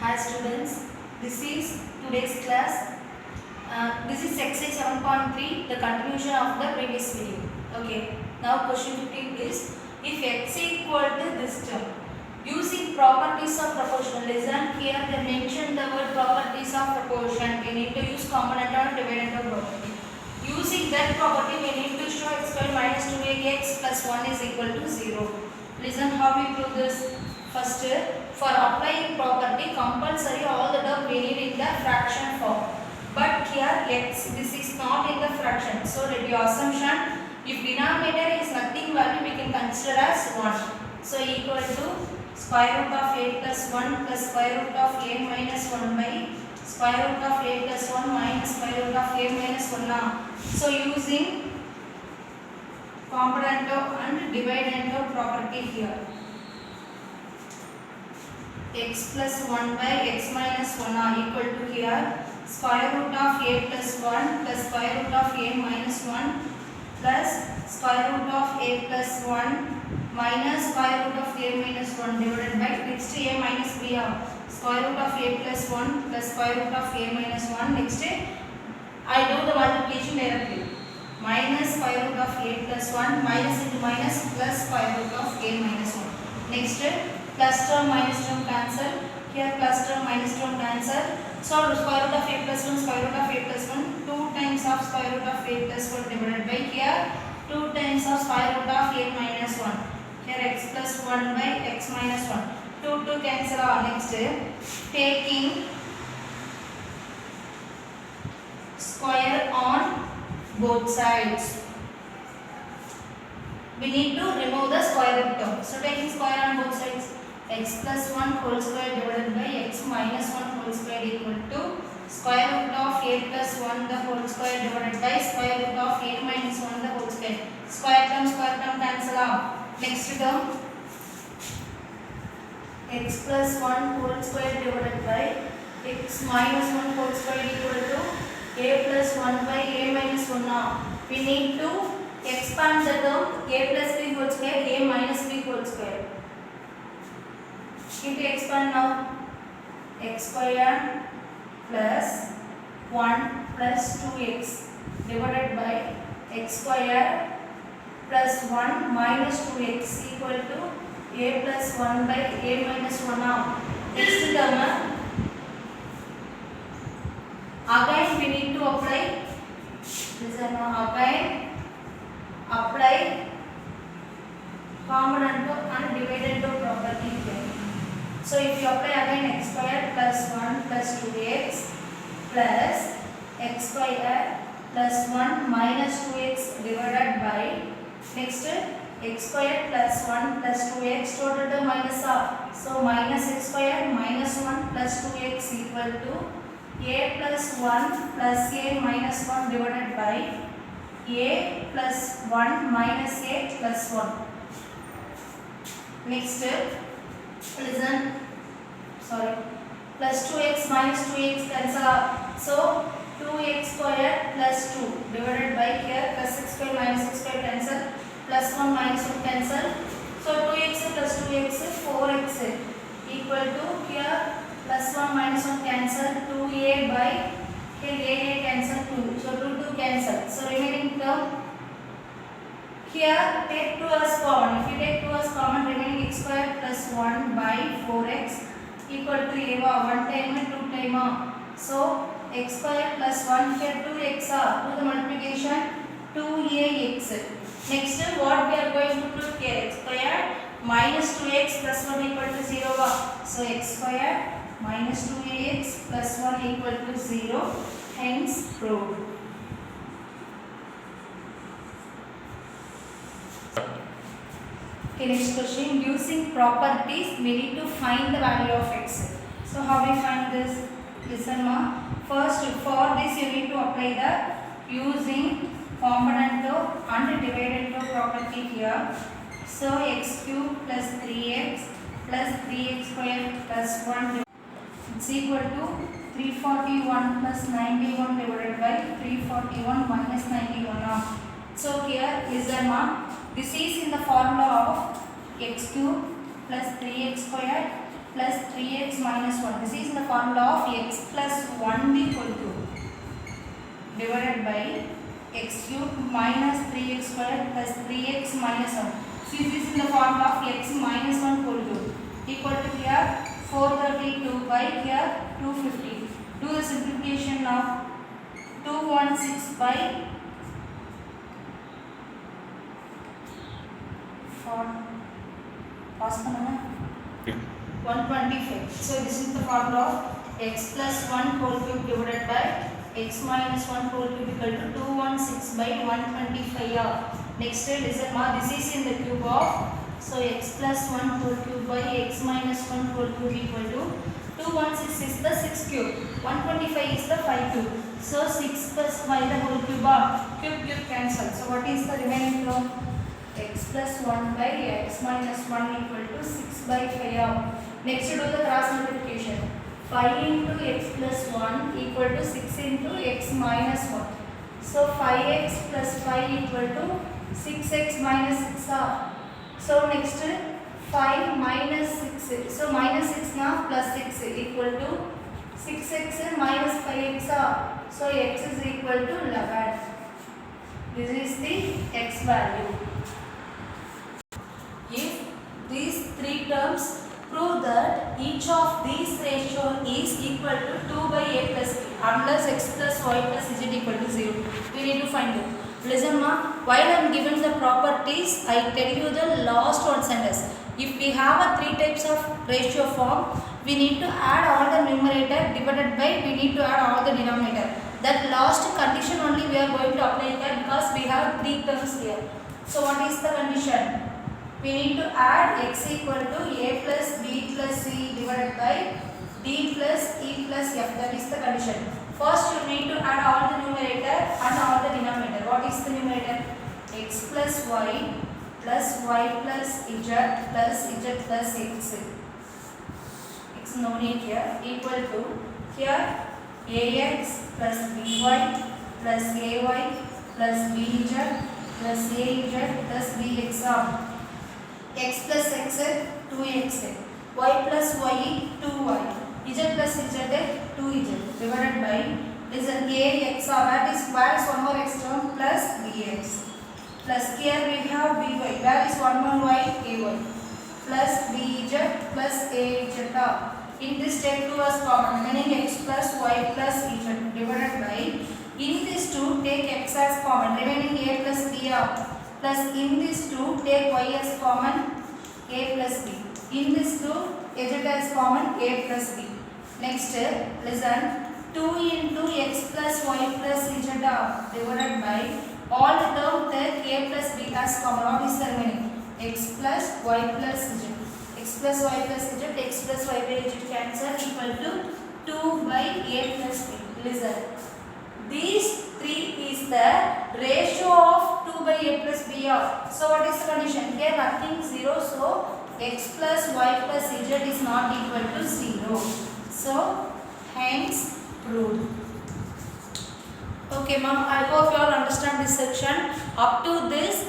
Hi students, this is today's class. This is exercise 7.3, the continuation of the previous video. Okay, now question 15 is, if x equal to this term, using properties of proportionalism, here they mention the word properties of proportion. We need to use component or dividend of property. Using that property, we need to show x square minus 2x plus 1 is equal to 0. Listen how we prove this. First, for applying property, compulsory all the term we need in the fraction form. But here x, this is not in the fraction. So let your assumption, if denominator is nothing value, we can consider as 1. So equal to square root of a plus 1 plus square root of a minus 1 by square root of a plus 1 minus square root of a minus 1 now. So using component and dividend property here. X plus 1 by x minus 1 are equal to here square root of a plus 1 plus square root of a minus 1 plus square root of a plus 1 minus square root of a minus 1 divided by next a minus b are square root of a plus 1 plus square root of a minus 1. Next I do the multiplication directly. Minus square root of a plus 1 minus into minus plus square root of a minus 1. Next plus term minus term cancel. Here plus term minus term cancel. So square root of a plus 1 square root of a plus 1 2 times of square root of a plus 1 divided by here 2 times of square root of a minus 1. Here x plus 1 by x minus 1. 2 cancel out. Next taking square on both sides. We need to remove the square root term. So taking square on both sides, x plus 1 whole square divided by x minus 1 whole square equal to square root of a plus 1 the whole square divided by square root of a minus 1 the whole square. Square term cancel out. Next term, x plus 1 whole square divided by x minus 1 whole square equal to a plus 1 by a minus 1 now. We need to expand the term a plus b whole square, a minus b whole square. Need to expand now. X square plus 1 plus 2x divided by x square plus 1 minus 2x equal to a plus 1 by a minus 1 now. Next term, again we need to apply, listen now, again apply component and dividend property here. So if you apply again x square plus 1 plus 2x plus x square plus 1 minus 2x divided by next x square plus 1 plus 2x total term minus half. So minus x square minus 1 plus 2x equal to a plus 1 plus a minus 1 divided by a plus 1 minus a plus 1. Next listen, plus 2x minus 2x cancel out. So 2x square plus 2 divided by here plus x square minus x square cancel, plus 1 minus 1 cancel. So 2x plus 2x 4x equal to here plus 1 minus 1 cancel, 2a by here a cancel 2. So 2 cancel. So remaining term here take 2 as common. If you take 2 as common, remaining x square plus 1 by 4x equal to a 1 time and 2 time. So x square plus 1 here 2x are, do the multiplication 2ax. Next what we are going to prove here, x square minus 2x plus 1 equal to 0. So x square minus 2ax plus 1 equal to 0, hence proved. Okay, next question. Using properties, we need to find the value of x. So how we find this? Listen ma. First, for this you need to apply the using component and dividend property here. So x cube plus 3x plus 3x square plus 1 is equal to 341 plus 91 divided by 341 minus 91. So here listen ma. This is in the formula of x cube plus 3x square plus 3x minus 1. This is the formula of x plus 1 the whole cube divided by x cube minus 3x square plus 3x minus 1. See, this is the formula of x minus 1 whole cube equal to here 432 by here 250. Do the simplification now. 216 by 4. Pass panna. 125. So this is the formula of x plus 1 whole cube divided by x minus 1 whole cube equal to 216 by 125. Next listen ma, this is in the cube of, so x plus 1 whole cube by x minus 1 whole cube equal to 216 is the 6 cube, 125 is the 5 cube. So 6 plus 5 the whole cube, cube cancel. So what is the remaining term? X plus 1 by x minus 1 equal to 6 by 5. Next do the cross multiplication. 5 into x plus 1 equal to 6 into x minus 1. So 5x plus 5 equal to 6x minus 6. So next 5 minus 6. So minus 6 now plus 6 equal to 6x minus 5x. So x is equal to 11. This is the x value. If these three terms prove that each of these ratio is equal to 2 by a plus b unless x plus y plus z equal to 0, we need to find it. Listen ma, while I am given the properties, I tell you the last one sentence. If we have a three types of ratio form, we need to add all the numerator divided by, we need to add all the denominator. That last condition only we are going to apply here because we have three terms here. So what is the condition? We need to add x equal to a plus b plus c divided by d plus e plus f. That is the condition. First you need to add all the numerator and all the denominator. What is the numerator? X plus y plus z plus x. X no need here equal to here ax plus by plus ay plus bz plus az plus bx. X plus x 2x, y plus y 2y, z plus z 2z divided by this is ax, that is where is one more x term plus bx plus here we have by, where is one more y ay plus bz plus az. In this take 2 as common, remaining x plus y plus z divided by, in this 2 take x as common, remaining a plus b plus in this 2 take y as common, a plus b. In this 2 z as common, a plus b. Next listen, 2 into x plus y plus z divided by all the term take a plus b as common. What is the remaining? X plus y plus z. X plus y plus z, x plus y by z cancel equal to 2 by a plus b. Listen, these 3 is the ratio of 2 by a plus b. So what is the condition? Here nothing 0. So x plus y plus z is not equal to 0. So hence proved. Okay ma'am, I hope you all understand this section. Up to this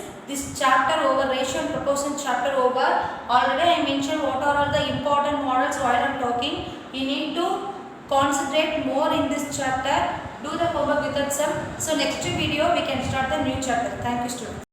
chapter over, ratio and proportion chapter over. Already I mentioned what are all the important models while I am talking. You need to concentrate more in this chapter. Do the homework with that sum. So next video we can start the new chapter. Thank you students.